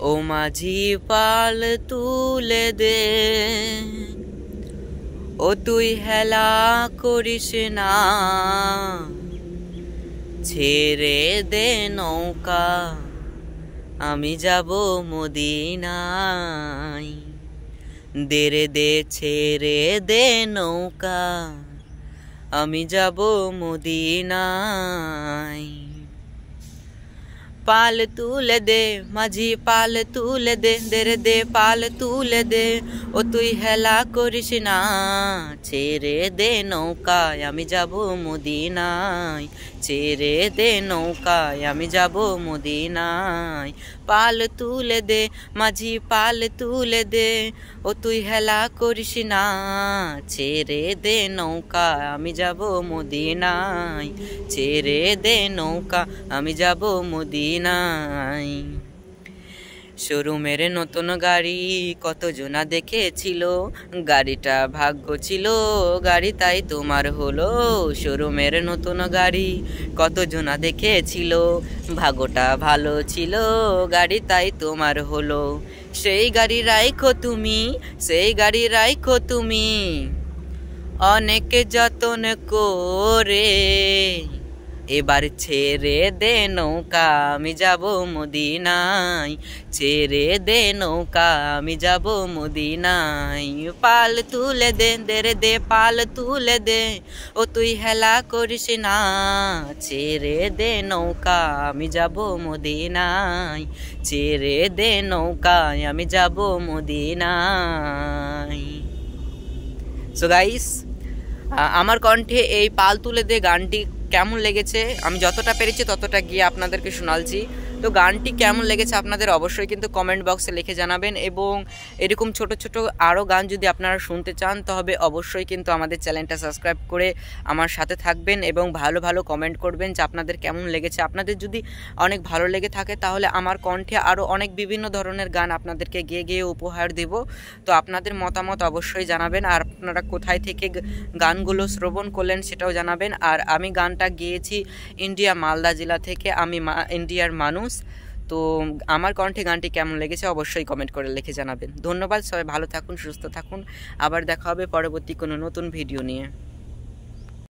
ও মাঝি পাল তুলে দে, ও তুই হেলা করিস না, ছেড়ে দে নৌকা আমি যাব মদিনায়। দে রে দে ছেড়ে দে নৌকা আমি যাব মদিনায়। পাল তুলে দে মাঝি পাল তুলে দে, দে রে দে পাল তুলে দে, ও তুই হেলা করিস না, ছেড়ে দে নৌকায় আমি যাব মদিনায়, ছেড়ে দে নৌকায় আমি যাব মদিনায়। পাল তুলে দে মাঝি পাল তুলে দে, ও তুই হেলা করিস না, ছেড়ে দে নৌকা আমি যাব মদিনায়, ছেড়ে দে নৌকা আমি যাব মদিনায়। শোরুমের নতুন গাড়ি কত জনা দেখেছিল, গাড়িটা ভাগ্য ছিল গাড়ি তাই তোমার হলো। শোরুমের নতুন গাড়ি কত জনা দেখেছিল, ভাগ্যটা ভালো ছিল গাড়ি তাই তোমার হলো। সেই গাড়ি রাইখো তুমি, সেই গাড়ি রাইখো তুমি অনেক যতন করে, এবার ছেড়ে দে নৌকা আমি যাব মদিনায়, ছেড়ে দে নৌকা আমি যাব মদিনায়। পাল তুলে দে, দে রে দে পাল তুলে দে, ও তুই হেলা করিস না, ছেড়ে দে নৌকা আমি যাব মদিনায়, ছেড়ে দে নৌকায় আমি যাব মদিনায়। সো গাইস, আমার কণ্ঠে এই পাল তুলে দে গানটি কেমন লেগেছে আমি যতটা পেরেছি ততটা গিয়ে আপনাদেরকে শোনালছি। তো গানটি কেমন লেগেছে আপনাদের অবশ্যই কিন্তু কমেন্ট বক্সে লিখে জানাবেন, এবং এরকম ছোট ছোট আরও গান যদি আপনারা শুনতে চান তবে অবশ্যই কিন্তু আমাদের চ্যানেলটা সাবস্ক্রাইব করে আমার সাথে থাকবেন এবং ভালো ভালো কমেন্ট করবেন যে আপনাদের কেমন লেগেছে। আপনাদের যদি অনেক ভালো লেগে থাকে তাহলে আমার কণ্ঠে আরও অনেক বিভিন্ন ধরনের গান আপনাদেরকে গিয়ে গিয়ে উপহার দেব। তো আপনাদের মতামত অবশ্যই জানাবেন, আর আপনারা কোথায় থেকে গানগুলো শ্রবণ করলেন সেটাও জানাবেন। আর আমি গানটা গেয়েছি ইন্ডিয়া মালদা জেলা থেকে, আমি ইন্ডিয়ার মানুষ। তো আমার কণ্ঠে গানটি কেমন লেগেছে অবশ্যই কমেন্ট করে লিখে জানাবেন। ধন্যবাদ, সবাই ভালো থাকুন, সুস্থ থাকুন, আবার দেখা হবে পরবর্তী কোনো নতুন ভিডিও নিয়ে।